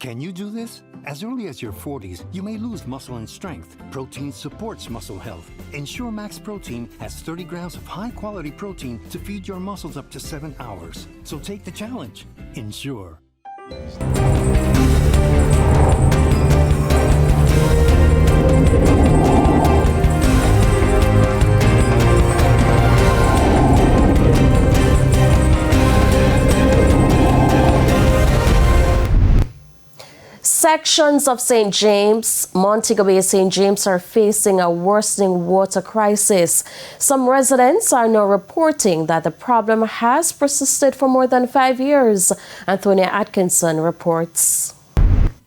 Can you do this? As early as your 40s, you may lose muscle and strength. Protein supports muscle health. Ensure Max Protein has 30 grams of high-quality protein to feed your muscles up to 7 hours. So take the challenge. Ensure. Sections of St. James, Montego Bay St. James are facing a worsening water crisis. Some residents are now reporting that the problem has persisted for more than 5 years. Anthony Atkinson reports.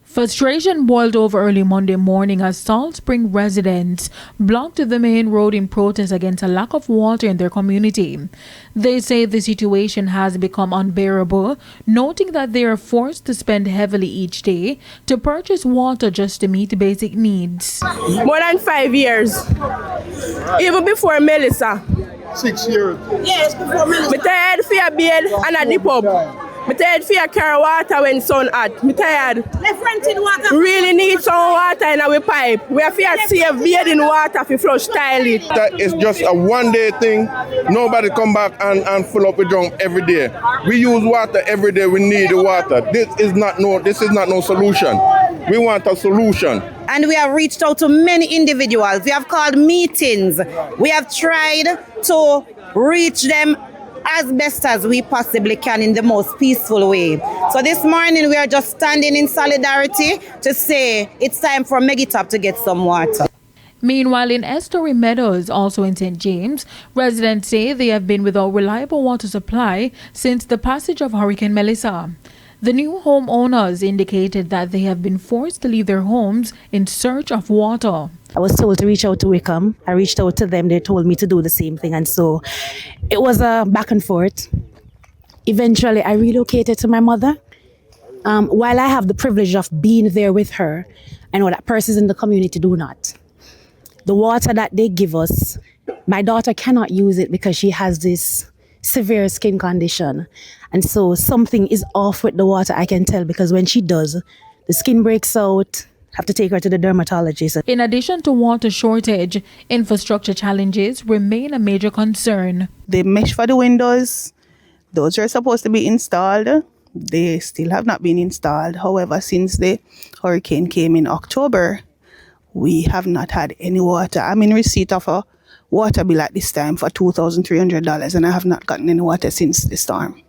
Frustration boiled over early Monday morning as Salt Spring residents blocked the main road in protest against a lack of water in their community. They say the situation has become unbearable, noting that they are forced to spend heavily each day to purchase water just to meet basic needs. More than 5 years. Even before Melissa. 6 years. Yes, before Melissa. I'm tired for a bed and a dip up. I'm tired for a carry water when sun hot. I'm tired. Really need some water in our pipe. We have to save bathing water for flush toilet. That is just a one-day thing. Nobody come back and fill up a drum every day. We use water every day. We need the water. This is not no solution. We want a solution. And we have reached out to many individuals. We have called meetings. We have tried to reach them as best as we possibly can in the most peaceful way. So this morning we are just standing in solidarity to say it's time for Megitop to get some water. Meanwhile, in Estuary Meadows, also in St. James, residents say they have been without reliable water supply since the passage of Hurricane Melissa. The new homeowners indicated that they have been forced to leave their homes in search of water. I was told to reach out to Wickham. I reached out to them. They told me to do the same thing. And so it was a back and forth. Eventually, I relocated to my mother. While I have the privilege of being there with her, I know that persons in the community do not. The water that they give us, my daughter cannot use it because she has this severe skin condition. And so something is off with the water, I can tell, because when she does, the skin breaks out. Have to take her to the dermatologist. In addition to water shortage, infrastructure challenges remain a major concern. The mesh for the windows, those are supposed to be installed. They still have not been installed. However, since the hurricane came in October, we have not had any water. I'm in receipt of a water bill at this time for $2,300, and I have not gotten any water since the storm.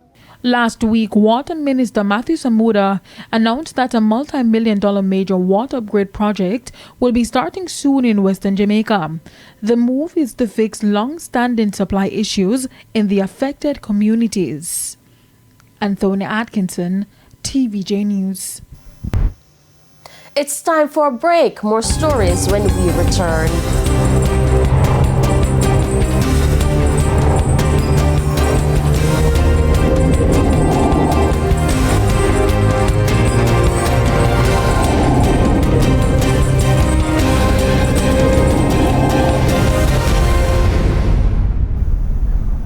Last week, Water Minister Matthew Samuda announced that a multi-million-dollar major water upgrade project will be starting soon in Western Jamaica. The move is to fix long-standing supply issues in the affected communities. Anthony Atkinson, TVJ News. It's time for a break. More stories when we return.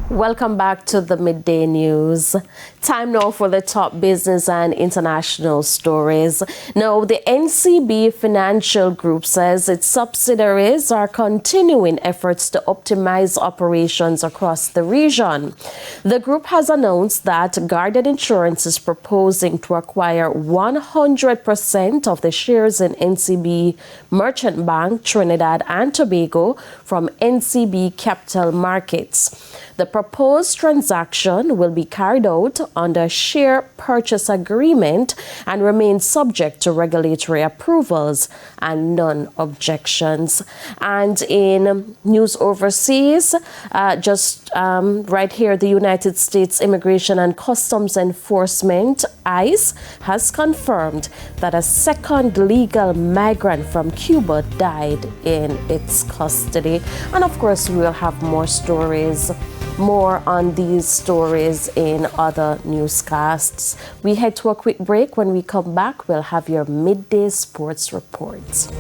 Welcome back to the Midday News. Time now for the top business and international stories. Now, the NCB Financial Group says its subsidiaries are continuing efforts to optimize operations across the region. The group has announced that Guardian Insurance is proposing to acquire 100% of the shares in NCB Merchant Bank, Trinidad and Tobago from NCB Capital Markets. The proposed transaction will be carried out under a share purchase agreement and remain subject to regulatory approvals and non-objections. And in news overseas, right here, the United States Immigration and Customs Enforcement, ICE, has confirmed that a second legal migrant from Cuba died in its custody. And of course, we will have more stories. More on these stories in other newscasts. We head to a quick break. When we come back, we'll have your midday sports reports.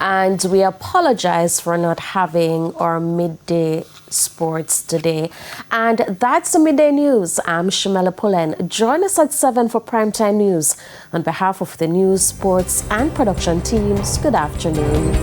and we apologize for not having our midday sports today. And that's the Midday News. I'm Shamela Pullen. Join us at 7 for Primetime News. On behalf of the news, sports, and production teams, good afternoon.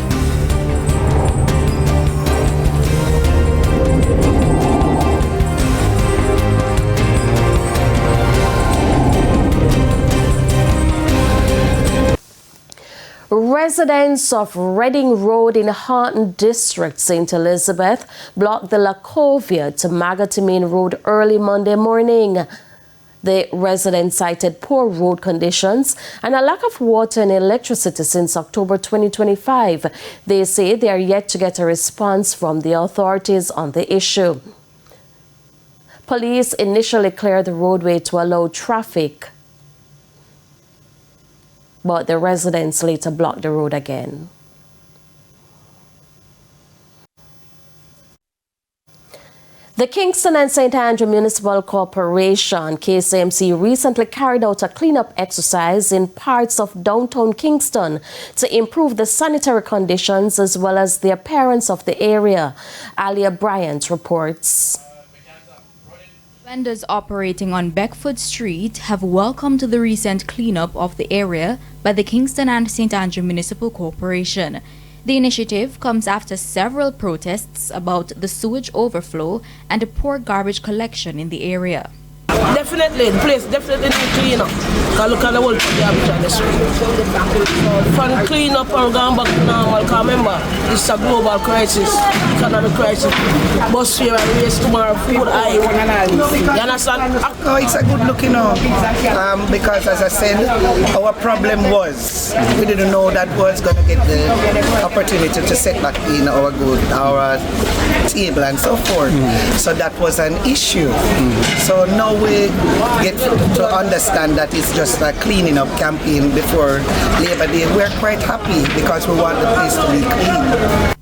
Residents of Reading Road in Harton District, St. Elizabeth, blocked the Lacovia to Magatamine Road early Monday morning. The residents cited poor road conditions and a lack of water and electricity since October 2025. They say they are yet to get a response from the authorities on the issue. Police initially cleared the roadway to allow traffic, but the residents later blocked the road again. The Kingston and St. Andrew Municipal Corporation, KCMC, recently carried out a cleanup exercise in parts of downtown Kingston to improve the sanitary conditions as well as the appearance of the area. Alia Bryant reports. Vendors operating on Beckford Street have welcomed the recent cleanup of the area by the Kingston and St. Andrew Municipal Corporation. The initiative comes after several protests about the sewage overflow and the poor garbage collection in the area. Definitely, the place definitely need clean up. Because look at the whole garbage on the street. From clean up and going back to normal, because remember, it's a global crisis, economic crisis. Bus fare and race tomorrow, food high. You understand? Oh, it's a good look, you know, because as I said, our problem was, we didn't know that was going to get the opportunity to set back in our table and so forth. So that was an issue. So now we get to understand that it's just a cleaning up campaign before Labor Day. We're quite happy because we want the place to be clean.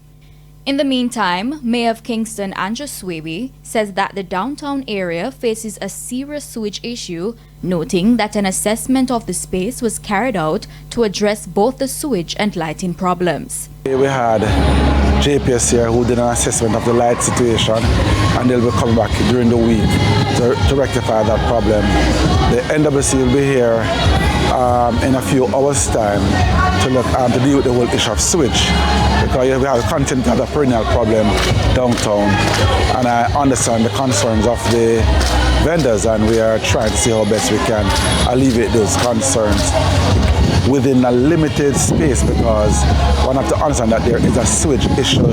In the meantime, Mayor of Kingston, Andrew Swaby, says that the downtown area faces a serious sewage issue, noting that an assessment of the space was carried out to address both the sewage and lighting problems. We had JPS here who did an assessment of the light situation, and they'll be coming back during the week to rectify that problem. The NWC will be here in a few hours' time to deal with the whole issue of sewage, because we have content as a perennial problem downtown, and I understand the concerns of the vendors, and we are trying to see how best we can alleviate those concerns within a limited space, because one have to understand that there is a sewage issue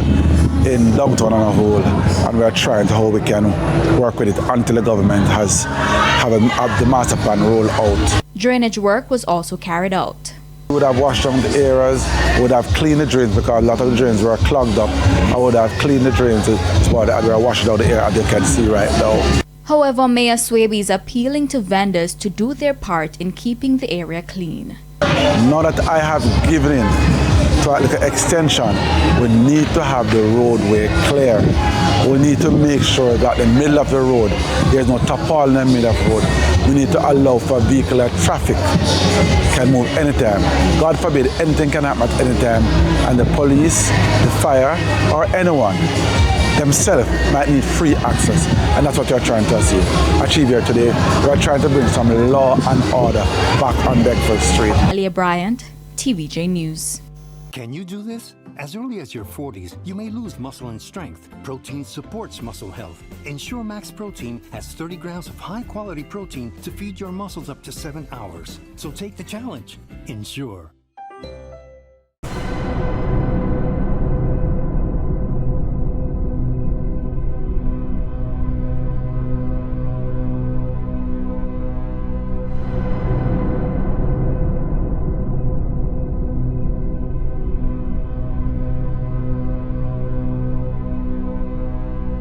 in downtown on a whole, and we are trying to how we can work with it until the government have the master plan rolled out. Drainage work was also carried out. We would have washed down the areas, would have cleaned the drains because a lot of the drains were clogged up. I would have cleaned the drains so that we are washing down the area, as you can see right now. However, Mayor Swaby is appealing to vendors to do their part in keeping the area clean. Now that I have given in to an extension, we need to have the roadway clear. We need to make sure that the middle of the road, there's no tarpaulin in the middle of the road. We need to allow for vehicular traffic can move anytime. God forbid anything can happen at any time, and the police, the fire, or anyone themselves might need free access, and that's what we're trying to achieve here today. We're trying to bring some law and order back on Beckford Street. Alia Bryant, TVJ News. Can you do this? As early as your 40s, you may lose muscle and strength. Protein supports muscle health. Ensure Max Protein has 30 grams of high-quality protein to feed your muscles up to 7 hours. So take the challenge. Ensure.